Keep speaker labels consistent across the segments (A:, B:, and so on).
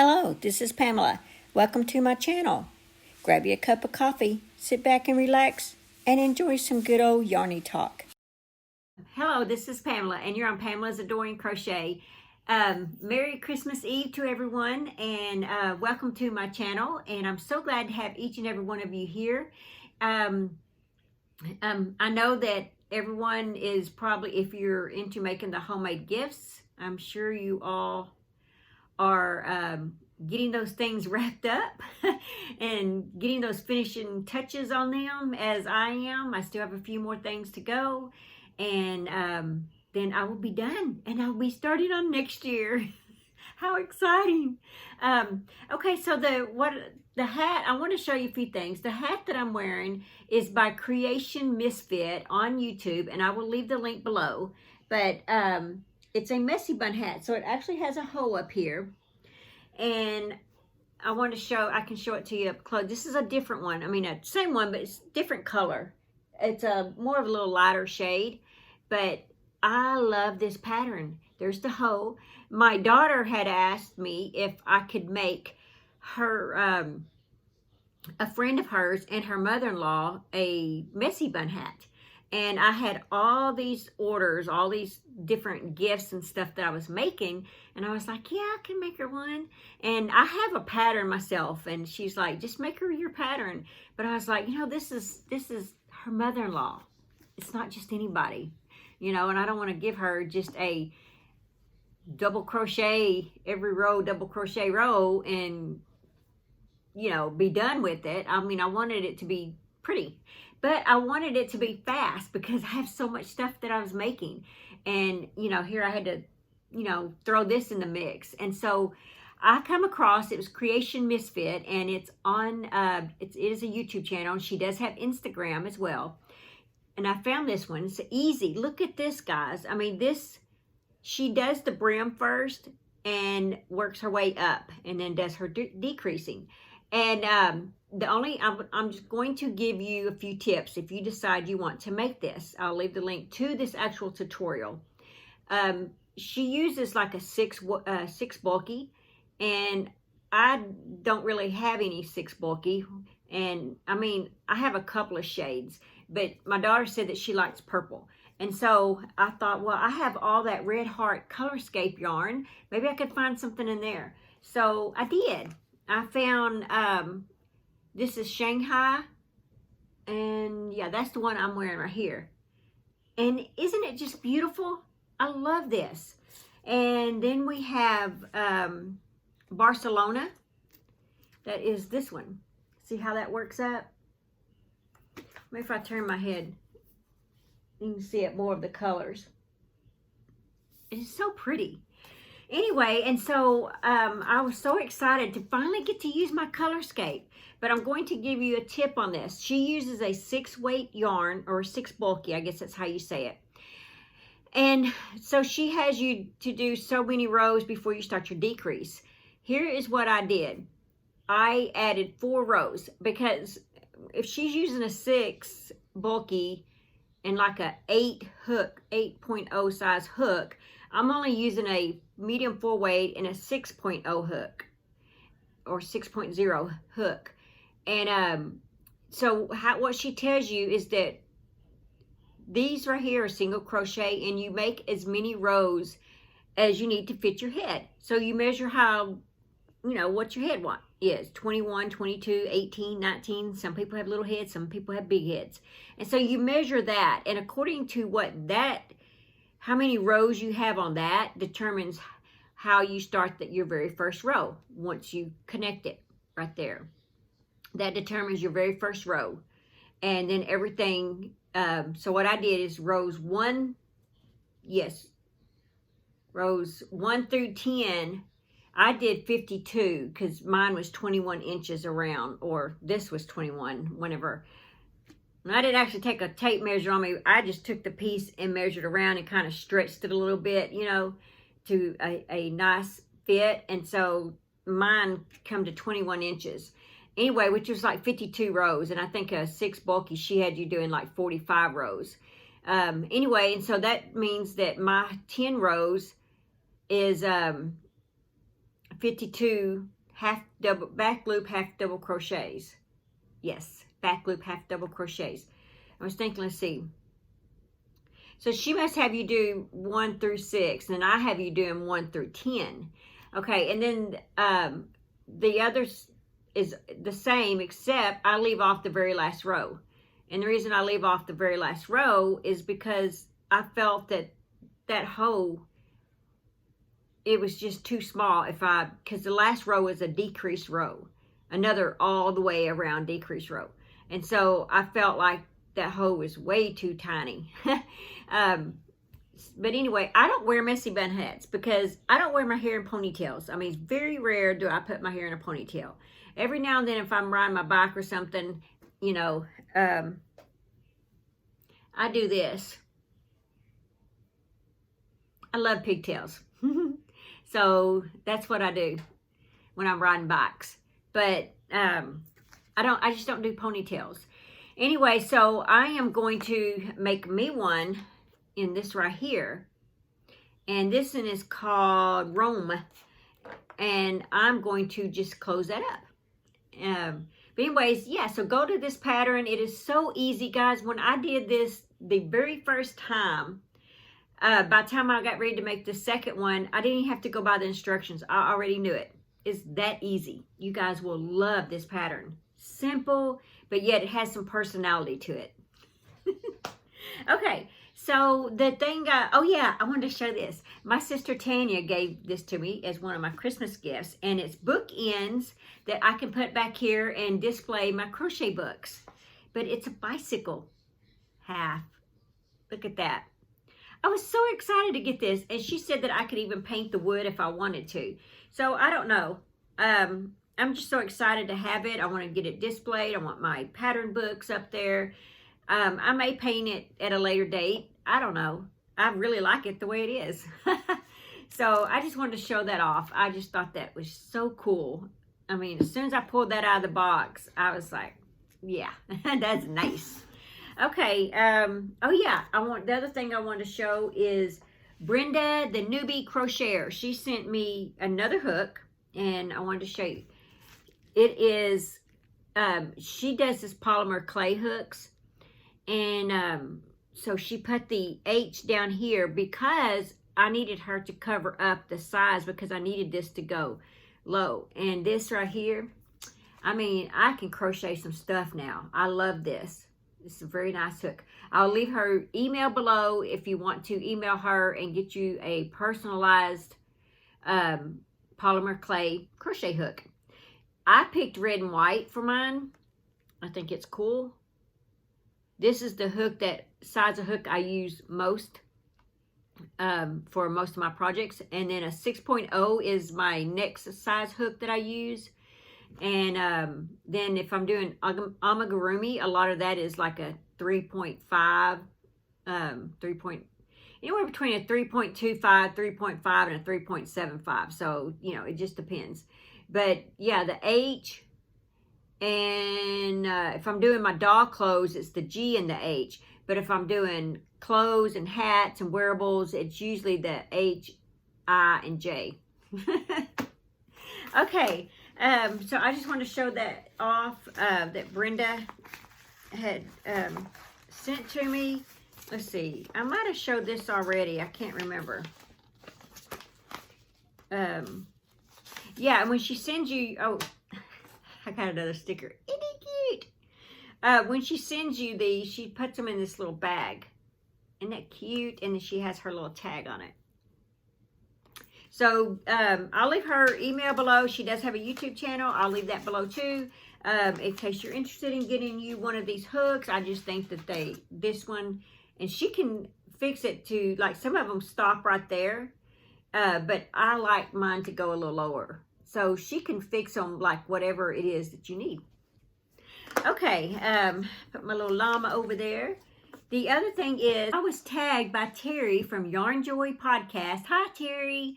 A: Hello, this is Pamela. Welcome to my channel. Grab you a cup of coffee, sit back and relax, and enjoy some good old yarny talk. Hello, this is Pamela, and you're on Pamela's Adoring Crochet. Merry Christmas Eve to everyone, and welcome to my channel. And I'm so glad to have each and every one of you here. I know that everyone is probably, if you're into making the homemade gifts, I'm sure you all are getting those things wrapped up and getting those finishing touches on them, as I am. I still have a few more things to go, and then I will be done and I'll be starting on next year. How exciting. Okay, so the hat, I want to show you a few things. The hat that I'm wearing is by Creation Misfit on YouTube, and I will leave the link below. But it's a messy bun hat, so it actually has a hole up here, and I can show it to you up close. This is a different one. I mean, a same one, but it's different color. It's a more of a little lighter shade, but I love this pattern. There's the hole. My daughter had asked me if I could make her, a friend of hers and her mother-in-law, a messy bun hat. And I had all these orders, all these different gifts and stuff that I was making. And I was like, yeah, I can make her one. And I have a pattern myself. And she's like, just make her your pattern. But I was like, this is her mother-in-law. It's not just anybody, and I don't want to give her just a double crochet, every row, double crochet row, and, be done with it. I mean, I wanted it to be pretty. But I wanted it to be fast because I have so much stuff that I was making. And, here I had to, throw this in the mix. And so I come across, it was Creation Misfit, and it's on, it is a YouTube channel. And she does have Instagram as well. And I found this one. It's easy. Look at this, guys. I mean, she does the brim first and works her way up and then does her decreasing. And I'm just going to give you a few tips if you decide you want to make this. I'll leave the link to this actual tutorial. She uses like a six bulky, and I don't really have any 6 bulky. And I mean, I have a couple of shades, but my daughter said that she likes purple. And so I thought, well, I have all that Red Heart Colorscape yarn. Maybe I could find something in there. So I did. I found, this is Shanghai, and yeah, that's the one I'm wearing right here. And isn't it just beautiful? I love this. And then we have Barcelona. That is this one. See how that works up? Maybe if I turn my head, you can see it more of the colors. It's so pretty. Anyway, and so I was so excited to finally get to use my Colorscape. But I'm going to give you a tip on this. She uses a 6-weight yarn, or 6 bulky, I guess that's how you say it. And so she has you to do so many rows before you start your decrease. Here is what I did. I added 4 rows, because if she's using a 6 bulky and like a 8 hook, 8.0 size hook, I'm only using a medium 4-weight and a 6.0 hook, or 6.0 hook. And so what she tells you is that these right here are single crochet, and you make as many rows as you need to fit your head. So you measure how, what your head is, 21, 22, 18, 19. Some people have little heads, some people have big heads. And so you measure that, and according to how many rows you have on that determines how you start your very first row. Once you connect it right there, that determines your very first row. And then everything, so what I did is rows 1 through 10, I did 52 because mine was 21 inches around, or this was 21 whenever. And I didn't actually take a tape measure on me. I just took the piece and measured around and kind of stretched it a little bit, to a nice fit. And so mine come to 21 inches. Anyway, which was like 52 rows. And I think a 6 bulky, she had you doing like 45 rows. Anyway, and so that means that my 10 rows is 52 half double back loop half double crochets. Yes, back loop half double crochets. I was thinking, let's see. So she must have you do 1 through 6, and I have you doing 1 through 10. Okay, and then the others is the same, except I leave off the very last row. And the reason I leave off the very last row is because I felt that that hole, it was just too small because the last row is a decreased row, another all the way around decreased row. And so I felt like that hole was way too tiny. But anyway, I don't wear messy bun hats because I don't wear my hair in ponytails. I mean, it's very rare do I put my hair in a ponytail. Every now and then if I'm riding my bike or something, you know, I do this. I love pigtails. So that's what I do when I'm riding bikes. But I just don't do ponytails. Anyway, so I am going to make me one in this right here. And this one is called Rome. And I'm going to just close that up. But anyways, yeah, so go to this pattern. It is so easy, guys. When I did this the very first time, by the time I got ready to make the second one, I didn't even have to go by the instructions. I already knew it. It's that easy. You guys will love this pattern. Simple, but yet it has some personality to it. Okay, so the thing, oh yeah, I wanted to show this. My sister Tanya gave this to me as one of my Christmas gifts, and it's bookends that I can put back here and display my crochet books. But it's a bicycle half. Look at that. I was so excited to get this, and she said that I could even paint the wood if I wanted to. So I don't know. I'm just so excited to have it. I want to get it displayed. I want my pattern books up there. I may paint it at a later date. I don't know. I really like it the way it is. So I just wanted to show that off. I just thought that was so cool. I mean, as soon as I pulled that out of the box, I was like, yeah, that's nice. Okay, oh yeah, the other thing I want to show is Brenda, the newbie crocheter. She sent me another hook, and I wanted to show you. It is, she does this polymer clay hooks, and so she put the H down here because I needed her to cover up the size because I needed this to go low. And this right here, I mean, I can crochet some stuff now. I love this. It's a very nice hook. I'll leave her email below if you want to email her and get you a personalized polymer clay crochet hook. I picked red and white for mine. I think it's cool. This is the hook, that size of hook I use most for most of my projects. And then a 6.0 is my next size hook that I use. And then if I'm doing amigurumi, a lot of that is like a 3.5, anywhere between a 3.25, 3.5, and a 3.75. So, you know, it just depends. But yeah, the H, and if I'm doing my doll clothes, it's the G and the H. But if I'm doing clothes and hats and wearables, it's usually the H, I, and J. Okay. So I just want to show that off, that Brenda had sent to me. Let's see. I might have showed this already. I can't remember. Yeah, and when she sends you, oh, I got another sticker. Isn't it cute? When she sends you these, she puts them in this little bag. Isn't that cute? And then she has her little tag on it. So I'll leave her email below. She does have a YouTube channel. I'll leave that below too. In case you're interested in getting you one of these hooks, I just think that this one, and she can fix it to, like, some of them stop right there. But I like mine to go a little lower. So she can fix them like whatever it is that you need. Okay, put my little llama over there. The other thing is, I was tagged by Terry from Yarn Joy Podcast. Hi, Terry.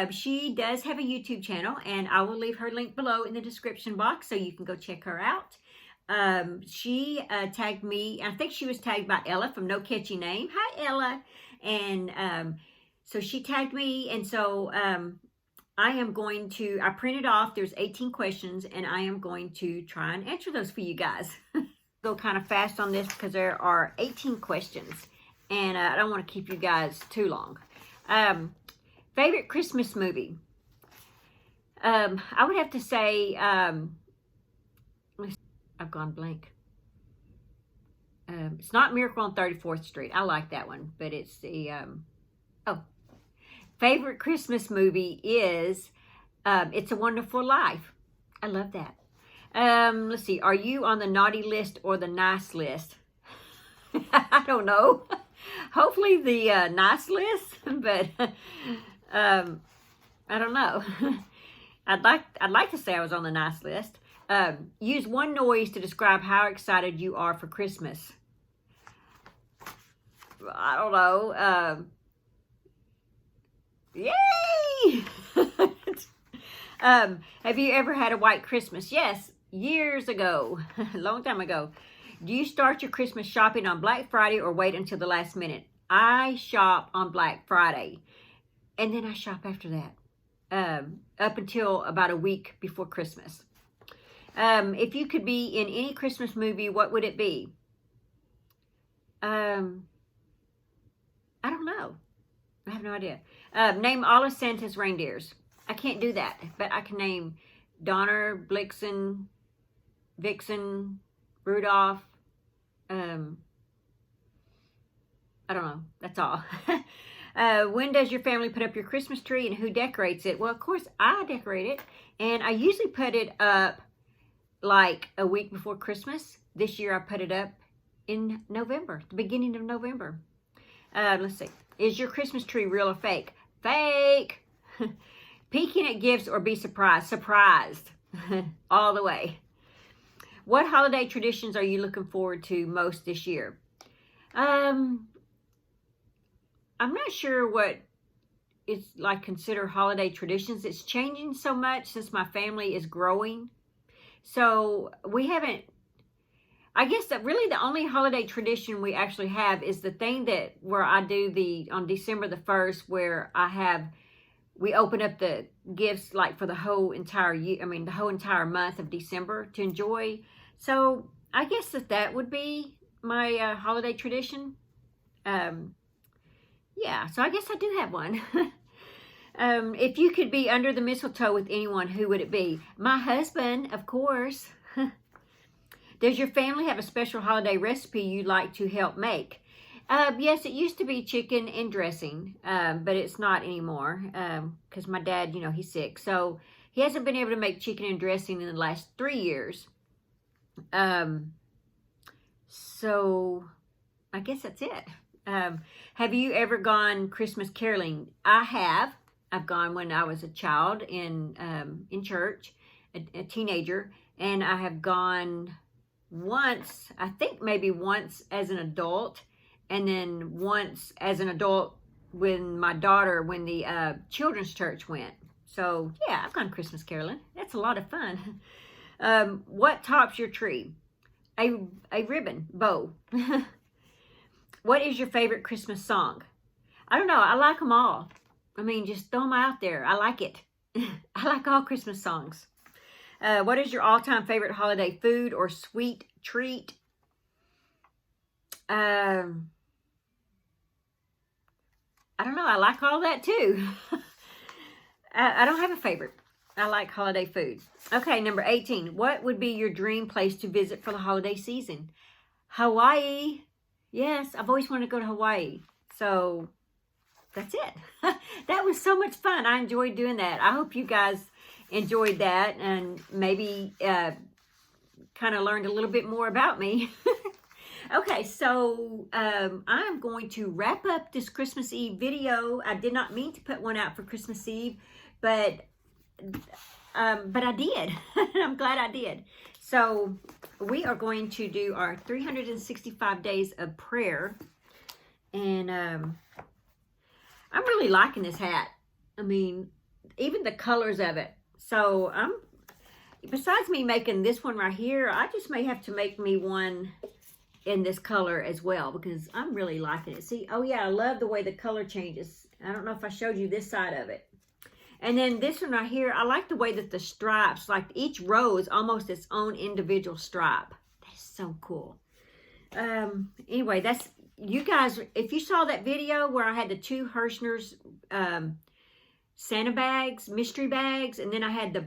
A: She does have a YouTube channel, and I will leave her link below in the description box so you can go check her out. She tagged me. I think she was tagged by Ella from No Catchy Name. Hi, Ella. And so she tagged me, and so I printed off, there's 18 questions, and I am going to try and answer those for you guys. Go kind of fast on this because there are 18 questions, and I don't want to keep you guys too long. Favorite Christmas movie? I would have to say, I've gone blank. It's not Miracle on 34th Street. I like that one, but it's the, favorite Christmas movie is It's a Wonderful Life. I love that. Let's see. Are you on the naughty list or the nice list? I don't know. Hopefully the nice list, but I don't know. I'd like to say I was on the nice list. Use one noise to describe how excited you are for Christmas. I don't know. Yay! Have you ever had a white Christmas? Yes, years ago, a long time ago. Do you start your Christmas shopping on Black Friday or wait until the last minute? I shop on Black Friday, and then I shop after that, up until about a week before Christmas. If you could be in any Christmas movie, what would it be? I don't know. I have no idea. Name all of Santa's reindeers. I can't do that, but I can name Donner, Blitzen, Vixen, Rudolph. I don't know. That's all. When does your family put up your Christmas tree and who decorates it? Well, of course, I decorate it, and I usually put it up like a week before Christmas. This year, I put it up in November, the beginning of November. Let's see. Is your Christmas tree real or fake? Fake! Peeking at gifts or be surprised? Surprised. All the way. What holiday traditions are you looking forward to most this year? I'm not sure what it's like consider holiday traditions. It's changing so much since my family is growing. So we haven't, I guess that really the only holiday tradition we actually have is the thing that where I do on December the 1st, where we open up the gifts like for the whole entire year, the whole entire month of December to enjoy. So I guess that would be my holiday tradition. Yeah, so I guess I do have one. If you could be under the mistletoe with anyone, who would it be? My husband, of course. Does your family have a special holiday recipe you'd like to help make? Yes, it used to be chicken and dressing, but it's not anymore because my dad, he's sick. So he hasn't been able to make chicken and dressing in the last 3 years. So I guess that's it. Have you ever gone Christmas caroling? I have. I've gone when I was a child in church, a teenager, and I have gone once, I think maybe once as an adult, and then once as an adult when the children's church went. So yeah, I've gone Christmas caroling. That's a lot of fun. What tops your tree? A ribbon bow. What is your favorite Christmas song? I don't know. I like them all. Just throw them out there. I like it. I like all Christmas songs. What is your all-time favorite holiday food or sweet treat? I don't know. I like all that too. I don't have a favorite. I like holiday food. Okay, number 18. What would be your dream place to visit for the holiday season? Hawaii. Yes, I've always wanted to go to Hawaii. So that's it. That was so much fun. I enjoyed doing that. I hope you guys enjoyed that and maybe kind of learned a little bit more about me. Okay, so I'm going to wrap up this Christmas Eve video. I did not mean to put one out for Christmas Eve, but I did. I'm glad I did. So we are going to do our 365 days of prayer, and I'm really liking this hat. Even the colors of it. So besides me making this one right here, I just may have to make me one in this color as well, because I'm really liking it. See, oh yeah, I love the way the color changes. I don't know if I showed you this side of it. And then this one right here, I like the way that the stripes, like each row is almost its own individual stripe. That's so cool. Anyway, that's, you guys, if you saw that video where I had the 2 Hirschner's Santa bags, mystery bags, and then I had the,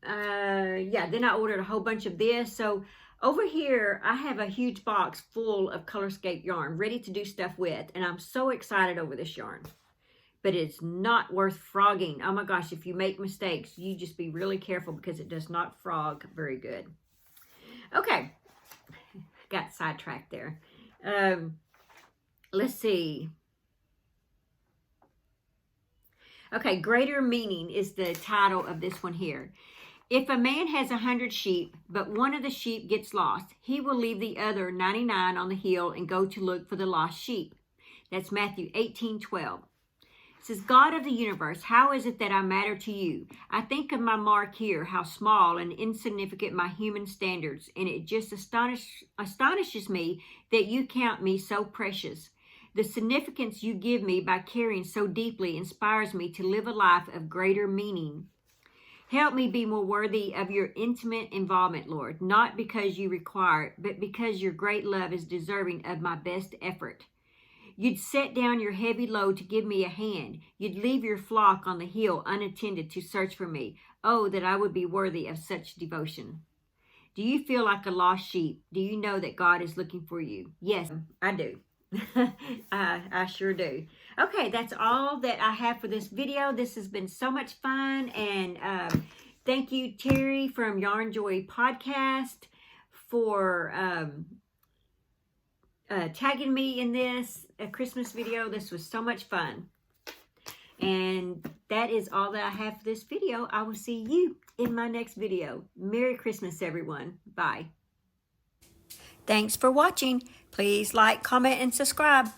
A: then I ordered a whole bunch of this. So over here, I have a huge box full of Colorscape yarn ready to do stuff with, and I'm so excited over this yarn. But it's not worth frogging. Oh my gosh, if you make mistakes, you just be really careful because it does not frog very good. Okay, got sidetracked there. Let's see. Okay, greater meaning is the title of this one here. If a man has 100 sheep, but one of the sheep gets lost, he will leave the other 99 on the hill and go to look for the lost sheep. That's Matthew 18:12. It says, God of the universe, how is it that I matter to you? I think of my mark here, how small and insignificant my human standards, and it just astonishes me that you count me so precious. The significance you give me by caring so deeply inspires me to live a life of greater meaning. Help me be more worthy of your intimate involvement, Lord, not because you require it, but because your great love is deserving of my best effort. You'd set down your heavy load to give me a hand. You'd leave your flock on the hill unattended to search for me. Oh, that I would be worthy of such devotion. Do you feel like a lost sheep? Do you know that God is looking for you? Yes, I do. I sure do. Okay, that's all that I have for this video. This has been so much fun. And thank you, Terry from Yarn Joy Podcast, for tagging me in this Christmas video. This was so much fun. And that is all that I have for this video. I will see you in my next video. Merry Christmas, everyone. Bye. Thanks for watching. Please like, comment, and subscribe.